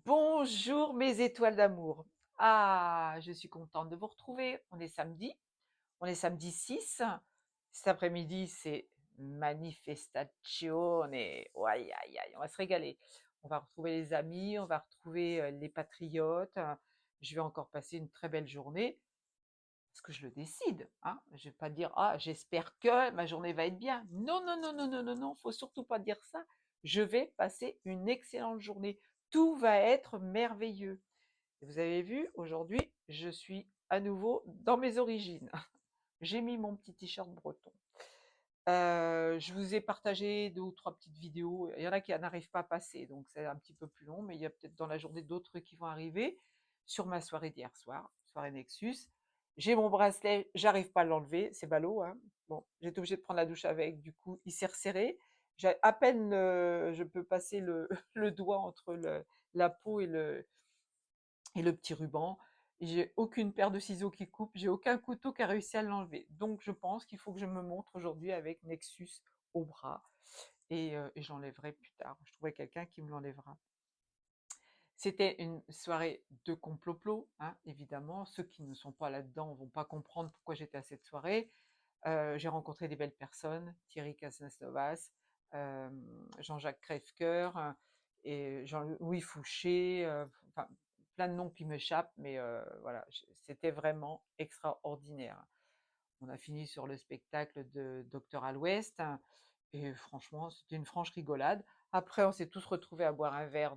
Bonjour mes étoiles d'amour. Ah, je suis contente de vous retrouver. On est samedi 6. Cet après-midi, c'est manifestazione. Aïe, aïe, aïe, on va se régaler. On va retrouver les amis, on va retrouver les patriotes. Je vais encore passer une très belle journée, parce que je le décide. Hein. Je ne vais pas dire, ah, j'espère que ma journée va être bien. Non, non, non, non, non, non, non, faut surtout pas dire ça. Je vais passer une excellente journée. Tout va être merveilleux. Et vous avez vu, aujourd'hui, je suis à nouveau dans mes origines. J'ai mis mon petit t-shirt breton. Je vous ai partagé 2 ou 3 petites vidéos. Il y en a qui n'arrivent pas à passer, donc c'est un petit peu plus long, mais il y a peut-être dans la journée d'autres qui vont arriver. Sur ma soirée d'hier soir, soirée Nexus, j'ai mon bracelet, j'arrive pas à l'enlever, c'est ballot, hein. Bon, j'ai été obligée de prendre la douche avec, du coup, il s'est resserré. J'ai à peine, je peux passer le le doigt entre la peau et le petit ruban. J'ai aucune paire de ciseaux qui coupe, j'ai aucun couteau qui a réussi à l'enlever. Donc je pense qu'il faut que je me montre aujourd'hui avec Nexus au bras et je l'enlèverai plus tard. Je trouverai quelqu'un qui me l'enlèvera. C'était une soirée de complot, hein, évidemment. Ceux qui ne sont pas là-dedans ne vont pas comprendre pourquoi j'étais à cette soirée. J'ai rencontré des belles personnes, Thierry Casasnovas, Jean-Jacques Crèvecoeur, et Jean-Louis Fouché, enfin plein de noms qui m'échappent, mais voilà, c'était vraiment extraordinaire. On a fini sur le spectacle de Docteur à l'Ouest, et franchement, c'était une franche rigolade. Après, on s'est tous retrouvés à boire un verre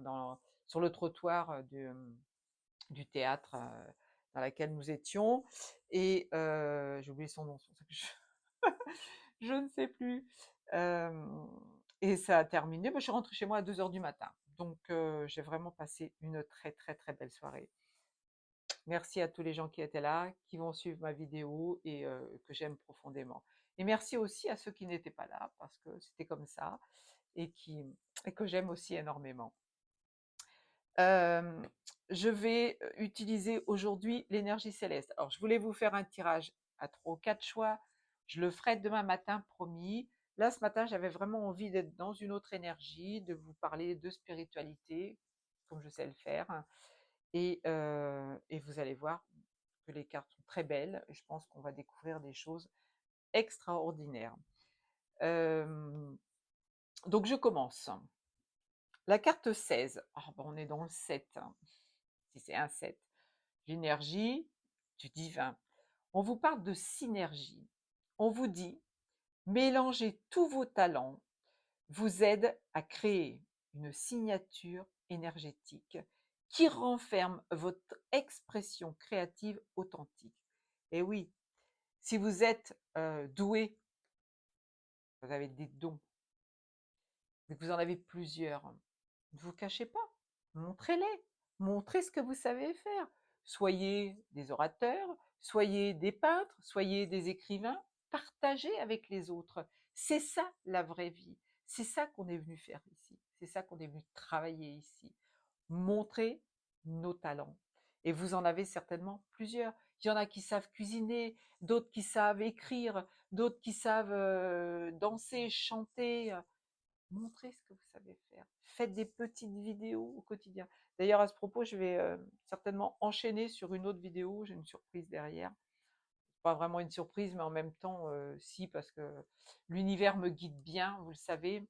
sur le trottoir du théâtre dans lequel nous étions, et j'ai oublié son nom, c'est pour ça que je ne sais plus. Et ça a terminé, je suis rentrée chez moi à 2 heures du matin. Donc j'ai vraiment passé une très très très belle soirée. Merci à tous les gens qui étaient là, qui vont suivre ma vidéo et que j'aime profondément. Et merci aussi à ceux qui n'étaient pas là, parce que c'était comme ça, et que j'aime aussi énormément. Euh, je vais utiliser aujourd'hui l'énergie céleste. Alors, je voulais vous faire un tirage à 3 ou 4 choix. Je le ferai demain matin, promis. Là, ce matin, j'avais vraiment envie d'être dans une autre énergie, de vous parler de spiritualité, comme je sais le faire. Et vous allez voir que les cartes sont très belles. Je pense qu'on va découvrir des choses extraordinaires. Euh, donc, je commence. La carte 16. Ah, on est dans le 7, hein, si c'est un 7. L'énergie du divin. On vous parle de synergie. On vous dit, mélangez tous vos talents, vous aide à créer une signature énergétique qui renferme votre expression créative authentique. Et oui, si vous êtes doué, vous avez des dons, mais que vous en avez plusieurs, ne vous cachez pas, montrez-les, montrez ce que vous savez faire. Soyez des orateurs, soyez des peintres, soyez des écrivains, partagez avec les autres. C'est ça la vraie vie, c'est ça qu'on est venu faire ici, c'est ça qu'on est venu travailler ici. Montrer nos talents. Et vous en avez certainement plusieurs. Il y en a qui savent cuisiner, d'autres qui savent écrire, d'autres qui savent danser, chanter. Montrez ce que vous savez faire. Faites des petites vidéos au quotidien. D'ailleurs, à ce propos, je vais certainement enchaîner sur une autre vidéo. J'ai une surprise derrière. Pas vraiment une surprise, mais en même temps, si, parce que l'univers me guide bien, vous le savez,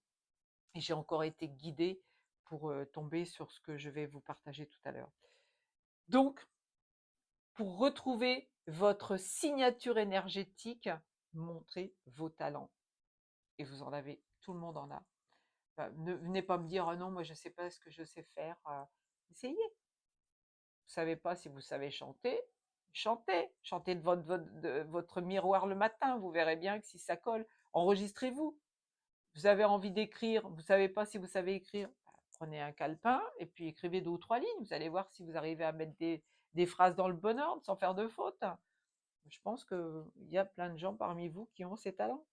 et j'ai encore été guidée pour tomber sur ce que je vais vous partager tout à l'heure. Donc, pour retrouver votre signature énergétique, montrez vos talents. Et vous en avez, tout le monde en a. Ne venez pas me dire: «Ah non, moi je sais pas ce que je sais faire», essayez. Vous savez pas si vous savez chanter, chantez. Chantez devant votre miroir le matin, vous verrez bien que si ça colle. Enregistrez-vous. Vous avez envie d'écrire, vous savez pas si vous savez écrire, prenez un calepin et puis écrivez 2 ou 3 lignes. Vous allez voir si vous arrivez à mettre des phrases dans le bon ordre sans faire de faute. Je pense qu'il y a plein de gens parmi vous qui ont ces talents.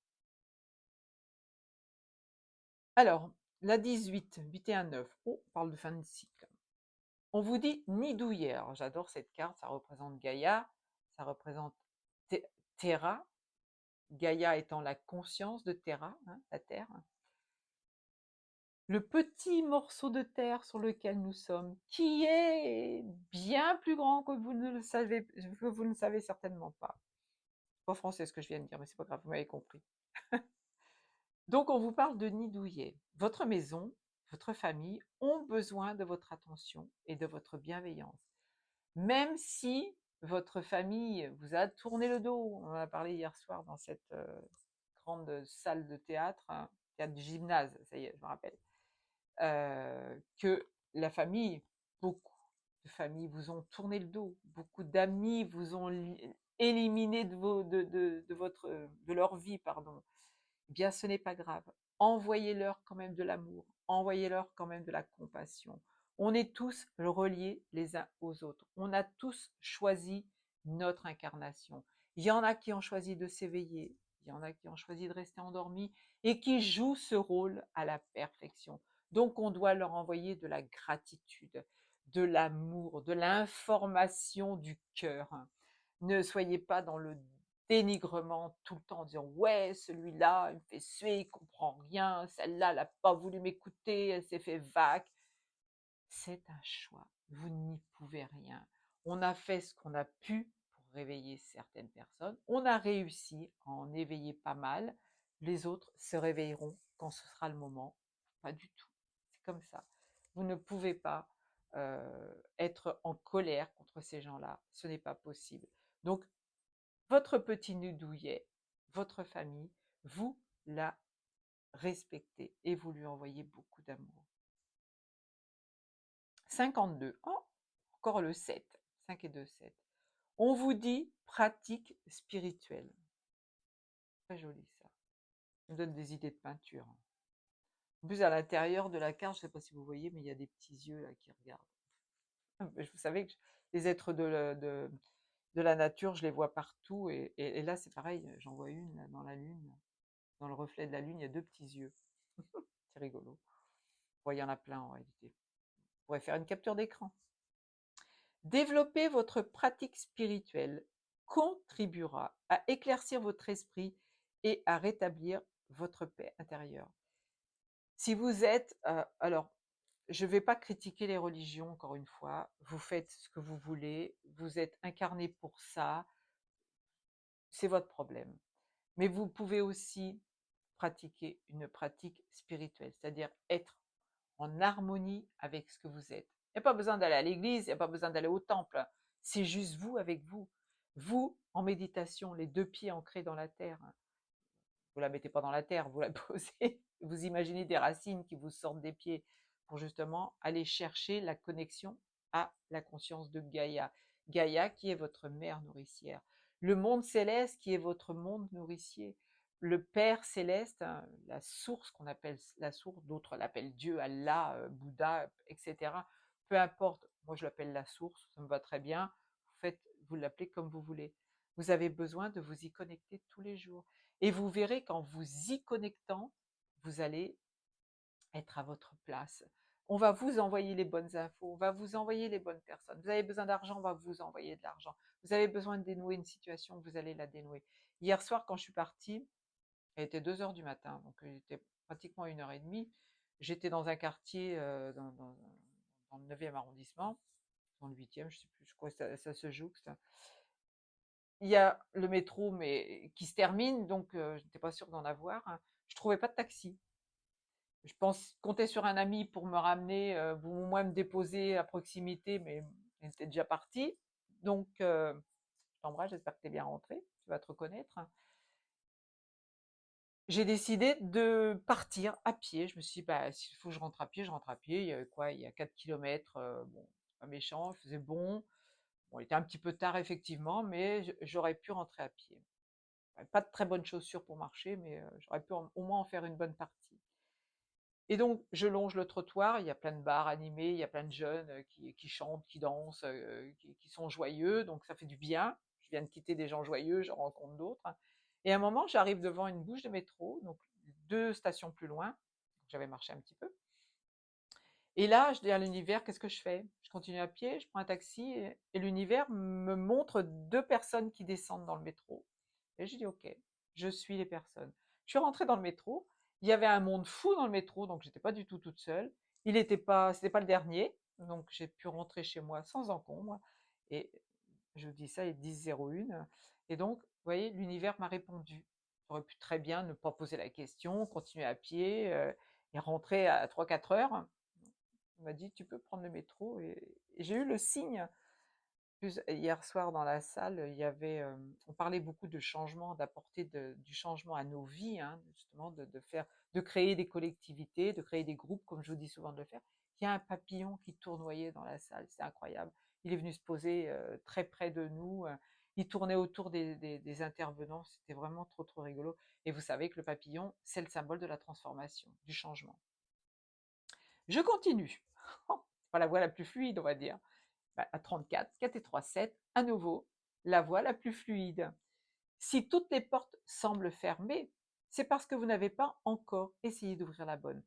Alors, la 18, 8 et un 9. Oh, on parle de fin de cycle. On vous dit nid douillet. Alors, j'adore cette carte, ça représente Gaïa, ça représente Terra, Gaïa étant la conscience de Terra, hein, la Terre. le petit morceau de terre sur lequel nous sommes, qui est bien plus grand que vous ne savez certainement pas. Pas français ce que je viens de dire, mais c'est pas grave, vous m'avez compris. Donc on vous parle de nid douillet. Votre maison, votre famille ont besoin de votre attention et de votre bienveillance. Même si votre famille vous a tourné le dos, on en a parlé hier soir dans cette grande salle de théâtre, hein, théâtre du gymnase, ça y est, je me rappelle, que la famille, beaucoup de familles vous ont tourné le dos, beaucoup d'amis vous ont éliminé de leur vie, pardon. Eh bien, ce n'est pas grave. Envoyez-leur quand même de l'amour, envoyez-leur quand même de la compassion. On est tous reliés les uns aux autres. On a tous choisi notre incarnation. Il y en a qui ont choisi de s'éveiller, il y en a qui ont choisi de rester endormis et qui jouent ce rôle à la perfection. Donc, on doit leur envoyer de la gratitude, de l'amour, de l'information du cœur. Ne soyez pas dans le dénigrement tout le temps en disant ouais, celui-là il me fait suer, il comprend rien, celle-là elle n'a pas voulu m'écouter, elle s'est fait vague. C'est un choix, vous n'y pouvez rien. On a fait ce qu'on a pu pour réveiller certaines personnes, on a réussi à en éveiller pas mal, les autres se réveilleront quand ce sera le moment. Pas du tout, c'est comme ça. Vous ne pouvez pas être en colère contre ces gens-là, ce n'est pas possible. Donc votre petit nid douillet, votre famille, vous la respectez et vous lui envoyez beaucoup d'amour. 52. Oh, encore le 7. 5 et 2, 7. On vous dit pratique spirituelle. Très joli ça. Ça me donne des idées de peinture. En plus, à l'intérieur de la carte, je ne sais pas si vous voyez, mais il y a des petits yeux là qui regardent. Vous savez que les êtres de la nature, je les vois partout. Et là, c'est pareil, j'en vois une là, dans la lune. Dans le reflet de la lune, il y a deux petits yeux. C'est rigolo. Bon, il y en a plein en réalité. Vous pourrez faire une capture d'écran. Développer votre pratique spirituelle contribuera à éclaircir votre esprit et à rétablir votre paix intérieure. Si vous êtes, alors, je ne vais pas critiquer les religions, encore une fois, vous faites ce que vous voulez, vous êtes incarné pour ça, c'est votre problème. Mais vous pouvez aussi pratiquer une pratique spirituelle, c'est-à-dire être en harmonie avec ce que vous êtes. Il n'y a pas besoin d'aller à l'église, il n'y a pas besoin d'aller au temple. C'est juste vous avec vous. Vous, en méditation, les deux pieds ancrés dans la terre. Vous la mettez pas dans la terre, vous la posez. Vous imaginez des racines qui vous sortent des pieds pour justement aller chercher la connexion à la conscience de Gaïa. Gaïa qui est votre mère nourricière. Le monde céleste qui est votre monde nourricier. Le Père céleste, hein, la source qu'on appelle la source, d'autres l'appellent Dieu, Allah, Bouddha, etc. Peu importe, moi je l'appelle la source, ça me va très bien. Vous l'appelez comme vous voulez. Vous avez besoin de vous y connecter tous les jours. Et vous verrez qu'en vous y connectant, vous allez être à votre place. On va vous envoyer les bonnes infos, on va vous envoyer les bonnes personnes. Vous avez besoin d'argent, on va vous envoyer de l'argent. Vous avez besoin de dénouer une situation, vous allez la dénouer. Hier soir, quand je suis partie, il était 2 heures du matin, donc il était pratiquement 1h30. J'étais dans un quartier, dans le 9e arrondissement, dans le 8e, je ne sais plus, je crois que ça se jouxte. Il y a le métro, mais qui se termine, donc je n'étais pas sûre d'en avoir. Je ne trouvais pas de taxi. Je comptais sur un ami pour me ramener, ou au moins me déposer à proximité, mais il était déjà parti. Donc, je t'embrasse, j'espère que tu es bien rentré, tu vas te reconnaître. J'ai décidé de partir à pied. Je me suis dit, bah, s'il faut que je rentre à pied, je rentre à pied. Il y a quoi? Il y a 4 kilomètres. Bon, pas méchant, il faisait bon. Bon, il était un petit peu tard, effectivement, mais j'aurais pu rentrer à pied. Pas de très bonnes chaussures pour marcher, mais j'aurais pu au moins en faire une bonne partie. Et donc, je longe le trottoir, il y a plein de bars animés, il y a plein de jeunes qui chantent, qui dansent, qui sont joyeux, donc ça fait du bien. Je viens de quitter des gens joyeux, j'en rencontre d'autres. Et à un moment, j'arrive devant une bouche de métro, donc 2 stations plus loin, j'avais marché un petit peu. Et là, je dis à l'univers, qu'est-ce que je fais? Je continue à pied, je prends un taxi, et l'univers me montre 2 personnes qui descendent dans le métro. Et je dis, ok, je suis les personnes. Je suis rentrée dans le métro, il Il y avait un monde fou dans le métro, donc j'étais pas du tout toute seule. C'était pas le dernier, donc j'ai pu rentrer chez moi sans encombre. Et je vous dis ça, il est 10h01. Et donc, vous voyez, l'univers m'a répondu. J'aurais pu très bien ne pas poser la question, continuer à pied et rentrer à 3-4 heures. Il m'a dit, tu peux prendre le métro. Et j'ai eu le signe. Plus, hier soir dans la salle, on parlait beaucoup de changement, d'apporter du changement à nos vies, hein, justement, de créer des collectivités, de créer des groupes, comme je vous dis souvent de le faire. Il y a un papillon qui tournoyait dans la salle, c'est incroyable. Il est venu se poser très près de nous. Il tournait autour des intervenants, c'était vraiment trop trop rigolo. Et vous savez que le papillon, c'est le symbole de la transformation, du changement. Je continue. C'est pas la voie la plus fluide, on va dire. À 34, 4 et 3, 7, à nouveau, la voie la plus fluide. Si toutes les portes semblent fermées, c'est parce que vous n'avez pas encore essayé d'ouvrir la bonne.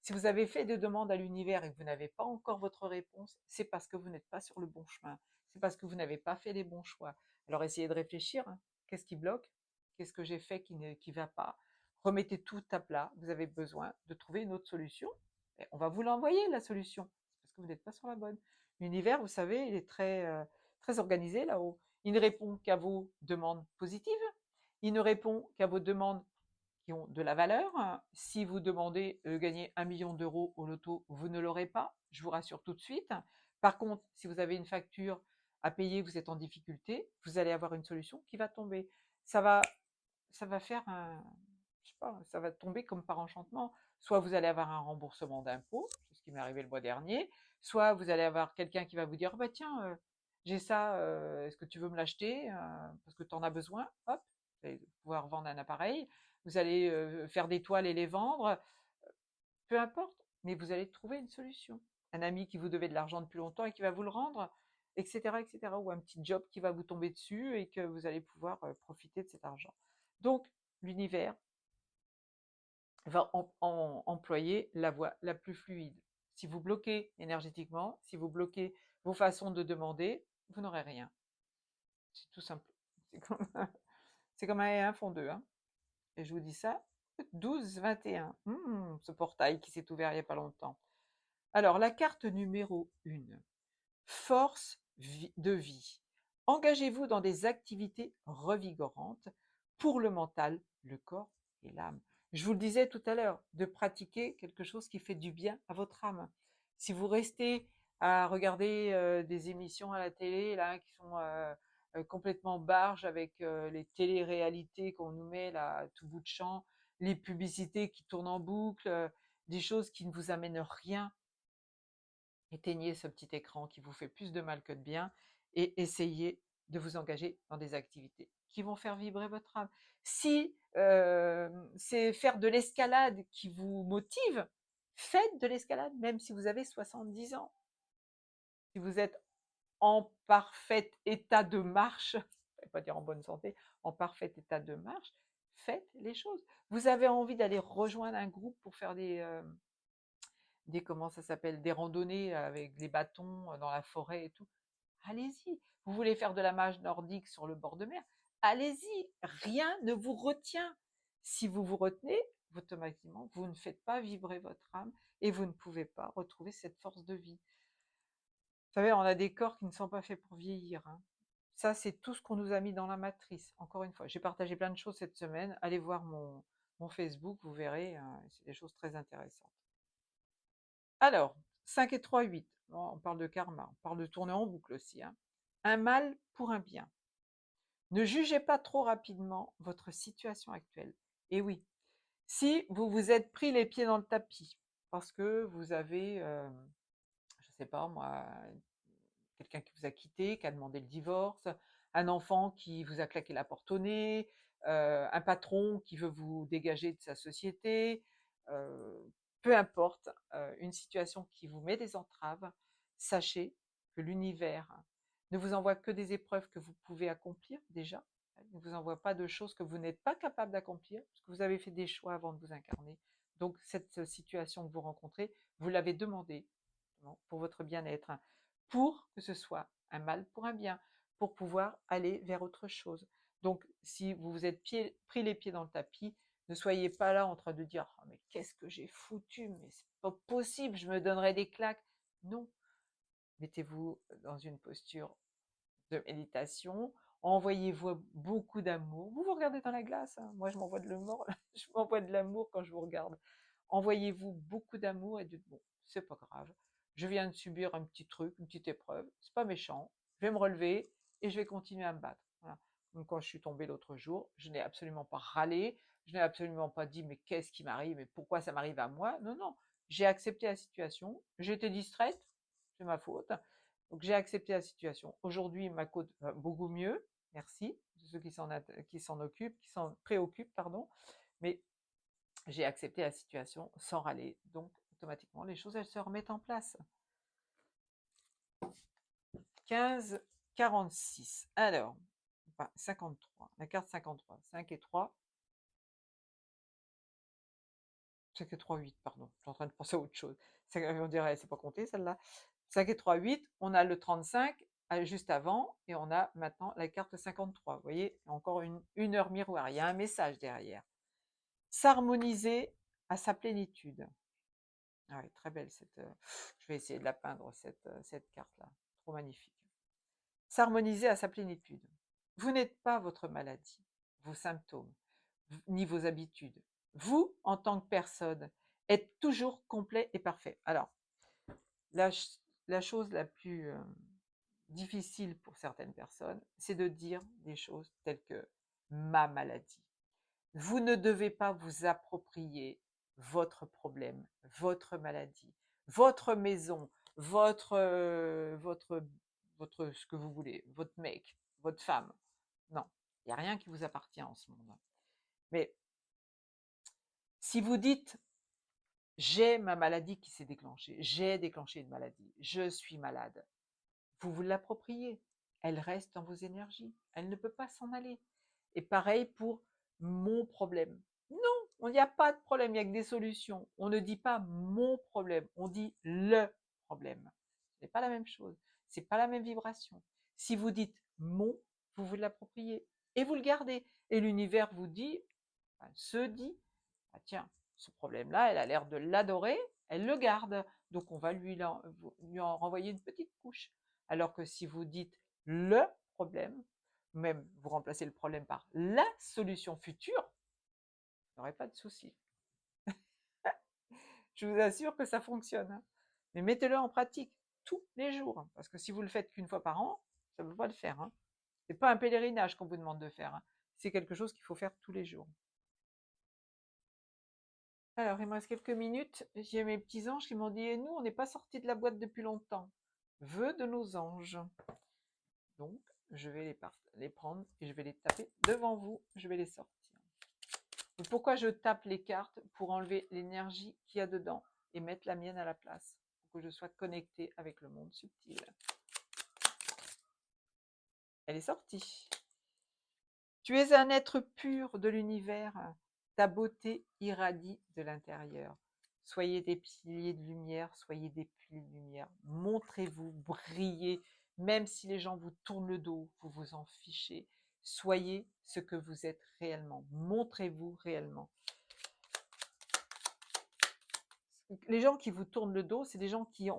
Si vous avez fait des demandes à l'univers et que vous n'avez pas encore votre réponse, c'est parce que vous n'êtes pas sur le bon chemin. C'est parce que vous n'avez pas fait les bons choix. Alors essayez de réfléchir. Hein. Qu'est-ce qui bloque? Qu'est-ce que j'ai fait qui ne va pas? Remettez tout à plat. Vous avez besoin de trouver une autre solution. Et on va vous l'envoyer, la solution. C'est parce que vous n'êtes pas sur la bonne. L'univers, vous savez, il est très organisé là-haut. Il ne répond qu'à vos demandes positives. Il ne répond qu'à vos demandes qui ont de la valeur. Si vous demandez de gagner 1 million d'euros au loto, vous ne l'aurez pas, je vous rassure tout de suite. Par contre, si vous avez une facture à payer, vous êtes en difficulté, vous allez avoir une solution qui va tomber. Ça va, ça va faire je sais pas, ça va tomber comme par enchantement. Soit vous allez avoir un remboursement d'impôts, c'est ce qui m'est arrivé le mois dernier, soit vous allez avoir quelqu'un qui va vous dire, bah tiens, j'ai ça, est-ce que tu veux me l'acheter parce que tu en as besoin, hop, vous allez pouvoir vendre un appareil, vous allez faire des toiles et les vendre, peu importe, mais vous allez trouver une solution. Un ami qui vous devait de l'argent depuis longtemps et qui va vous le rendre, etc., etc. Ou un petit job qui va vous tomber dessus et que vous allez pouvoir profiter de cet argent. Donc, l'univers va employer la voie la plus fluide. Si vous bloquez énergétiquement, si vous bloquez vos façons de demander, vous n'aurez rien. C'est tout simple. C'est comme un fondeux. Hein. Et je vous dis ça, 12-21. Ce portail qui s'est ouvert il n'y a pas longtemps. Alors, la carte numéro 1, force de vie. Engagez-vous dans des activités revigorantes pour le mental, le corps et l'âme. Je vous le disais tout à l'heure, de pratiquer quelque chose qui fait du bien à votre âme. Si vous restez à regarder des émissions à la télé là, qui sont complètement barges avec les télé-réalités qu'on nous met là à tout bout de champ, les publicités qui tournent en boucle, des choses qui ne vous amènent rien, éteignez ce petit écran qui vous fait plus de mal que de bien et essayez de vous engager dans des activités qui vont faire vibrer votre âme. Si c'est faire de l'escalade qui vous motive, faites de l'escalade même si vous avez 70 ans. Si vous êtes en parfait état de marche, je ne vais pas dire en bonne santé, en parfait état de marche, faites les choses. Vous avez envie d'aller rejoindre un groupe pour faire comment ça s'appelle, des randonnées avec les bâtons dans la forêt et tout, allez-y. Vous voulez faire de la nage nordique sur le bord de mer, allez-y. Rien ne vous retient. Si vous vous retenez, automatiquement, vous ne faites pas vibrer votre âme et vous ne pouvez pas retrouver cette force de vie. Vous savez, on a des corps qui ne sont pas faits pour vieillir. Hein. Ça, c'est tout ce qu'on nous a mis dans la matrice. Encore une fois, j'ai partagé plein de choses cette semaine. Allez voir mon Facebook, vous verrez, c'est des choses très intéressantes. Alors, 5 et 3, 8. On parle de karma, on parle de tourner en boucle aussi. Hein. Un mal pour un bien. Ne jugez pas trop rapidement votre situation actuelle. Et oui, si vous vous êtes pris les pieds dans le tapis parce que vous avez, je ne sais pas moi, quelqu'un qui vous a quitté, qui a demandé le divorce, un enfant qui vous a claqué la porte au nez, un patron qui veut vous dégager de sa société, euh, peu importe, une situation qui vous met des entraves, sachez que l'univers ne vous envoie que des épreuves que vous pouvez accomplir déjà, il ne vous envoie pas de choses que vous n'êtes pas capable d'accomplir, parce que vous avez fait des choix avant de vous incarner. Donc cette situation que vous rencontrez, vous l'avez demandé pour votre bien-être, pour que ce soit un mal pour un bien, pour pouvoir aller vers autre chose. Donc si vous vous êtes pris les pieds dans le tapis, Ne soyez pas là en train de dire « Oh, mais qu'est-ce que j'ai foutu, mais c'est pas possible, je me donnerai des claques ». Non, mettez-vous dans une posture de méditation, envoyez-vous beaucoup d'amour. Vous vous regardez dans la glace, hein. Moi je m'envoie de l'amour, je m'envoie de l'amour quand je vous regarde. Envoyez-vous beaucoup d'amour et dites bon, c'est pas grave, je viens de subir un petit truc, une petite épreuve, c'est pas méchant, je vais me relever et je vais continuer à me battre. Voilà. Donc quand je suis tombée l'autre jour, je n'ai absolument pas râlé, je n'ai absolument pas dit mais qu'est-ce qui m'arrive et pourquoi ça m'arrive à moi. Non, non, j'ai accepté la situation, j'ai été distraite, c'est ma faute. Donc j'ai accepté la situation. Aujourd'hui, ma côte va beaucoup mieux, merci de ceux qui s'en occupent, qui s'en préoccupent, pardon. Mais j'ai accepté la situation sans râler. Donc automatiquement, les choses, elles se remettent en place. 15,46. Alors, enfin 53. La carte 53. 5 et 3. 5 et 3, 8, pardon. Je suis en train de penser à autre chose. On dirait, c'est pas compté celle-là. 5 et 3, 8. On a le 35 juste avant et on a maintenant la carte 53. Vous voyez, encore une heure miroir. Il y a un message derrière. S'harmoniser à sa plénitude. Ah oui, très belle cette. Je vais essayer de la peindre, cette carte-là. Trop magnifique. S'harmoniser à sa plénitude. Vous n'êtes pas votre maladie, vos symptômes, ni vos habitudes. Vous, en tant que personne, êtes toujours complet et parfait. Alors, la chose la plus difficile pour certaines personnes, c'est de dire des choses telles que ma maladie. Vous ne devez pas vous approprier votre problème, votre maladie, votre maison, votre ce que vous voulez, votre mec, votre femme. Non, il n'y a rien qui vous appartient en ce monde. Mais si vous dites j'ai ma maladie qui s'est déclenchée, j'ai déclenché une maladie, je suis malade, vous vous l'appropriez. Elle reste dans vos énergies. Elle ne peut pas s'en aller. Et pareil pour mon problème. Non, il n'y a pas de problème, il n'y a que des solutions. On ne dit pas mon problème, on dit le problème. Ce n'est pas la même chose. Ce n'est pas la même vibration. Si vous dites mon, vous vous l'appropriez et vous le gardez. Et l'univers vous dit, se dit, ah tiens, ce problème-là, elle a l'air de l'adorer, elle le garde. Donc on va lui en renvoyer une petite couche. Alors que si vous dites le problème, même vous remplacez le problème par la solution future, vous n'aurez pas de souci. Je vous assure que ça fonctionne. Hein. Mais mettez-le en pratique tous les jours. Hein, parce que si vous le faites qu'une fois par an, ça ne peut pas le faire. Hein. Ce n'est pas un pèlerinage qu'on vous demande de faire. Hein. C'est quelque chose qu'il faut faire tous les jours. Alors, il me reste quelques minutes. J'ai mes petits anges qui m'ont dit et nous, on n'est pas sortis de la boîte depuis longtemps. Vœux de nos anges. Donc, je vais les prendre et je vais les taper devant vous. Je vais les sortir. Et pourquoi je tape les cartes? Pour enlever l'énergie qu'il y a dedans et mettre la mienne à la place. Pour que je sois connectée avec le monde subtil. Elle est sortie. Tu es un être pur de l'univers. Ta beauté irradie de l'intérieur. Soyez des piliers de lumière, soyez des piliers de lumière. Montrez-vous, brillez, même si les gens vous tournent le dos, vous vous en fichez. Soyez ce que vous êtes réellement. Montrez-vous réellement. Les gens qui vous tournent le dos, c'est des gens qui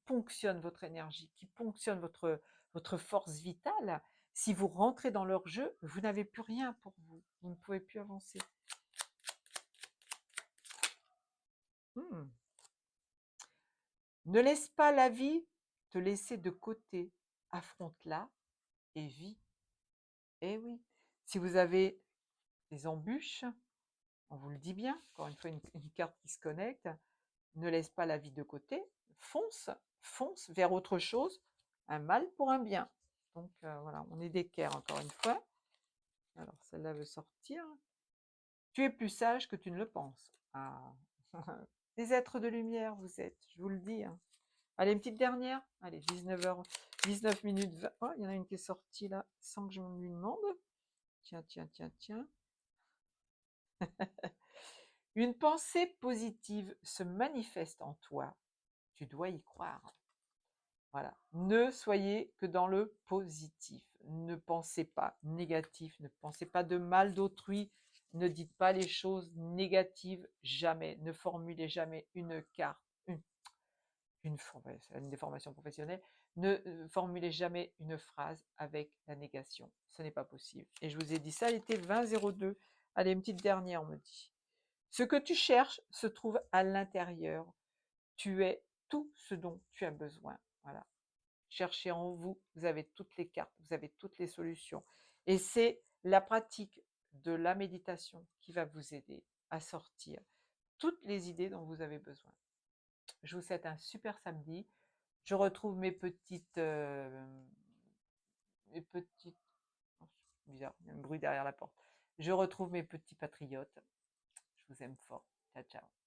ponctionnent votre énergie, qui ponctionnent votre force vitale. Si vous rentrez dans leur jeu, vous n'avez plus rien pour vous. Vous ne pouvez plus avancer. Ne laisse pas la vie te laisser de côté. Affronte-la et vis. Eh oui, si vous avez des embûches, on vous le dit bien, encore une fois une carte qui se connecte, ne laisse pas la vie de côté, fonce, fonce vers autre chose, un mal pour un bien. Donc voilà, on est d'équerre encore une fois. Alors celle-là veut sortir. Tu es plus sage que tu ne le penses. Ah. Des êtres de lumière vous êtes, je vous le dis. Hein. Allez, une petite dernière. Allez, 19h, 19 minutes 20. Oh, il y en a une qui est sortie là, sans que je me lui demande. Tiens, tiens, tiens, tiens. Une pensée positive se manifeste en toi. Tu dois y croire. Voilà. Ne soyez que dans le positif. Ne pensez pas négatif. Ne pensez pas de mal d'autrui. Ne dites pas les choses négatives, jamais. Ne formulez jamais une carte, ouais, c'est une déformation professionnelle. Ne formulez jamais une phrase avec la négation. Ce n'est pas possible. Et je vous ai dit ça, il était 20,02. Allez, une petite dernière, on me dit. Ce que tu cherches se trouve à l'intérieur. Tu es tout ce dont tu as besoin. Voilà. Cherchez en vous, vous avez toutes les cartes, vous avez toutes les solutions. Et c'est la pratique de la méditation qui va vous aider à sortir toutes les idées dont vous avez besoin. Je vous souhaite un super samedi. Je retrouve mes petites, oh, c'est bizarre, il y a un bruit derrière la porte. Je retrouve mes petits patriotes. Je vous aime fort. Ciao, ciao.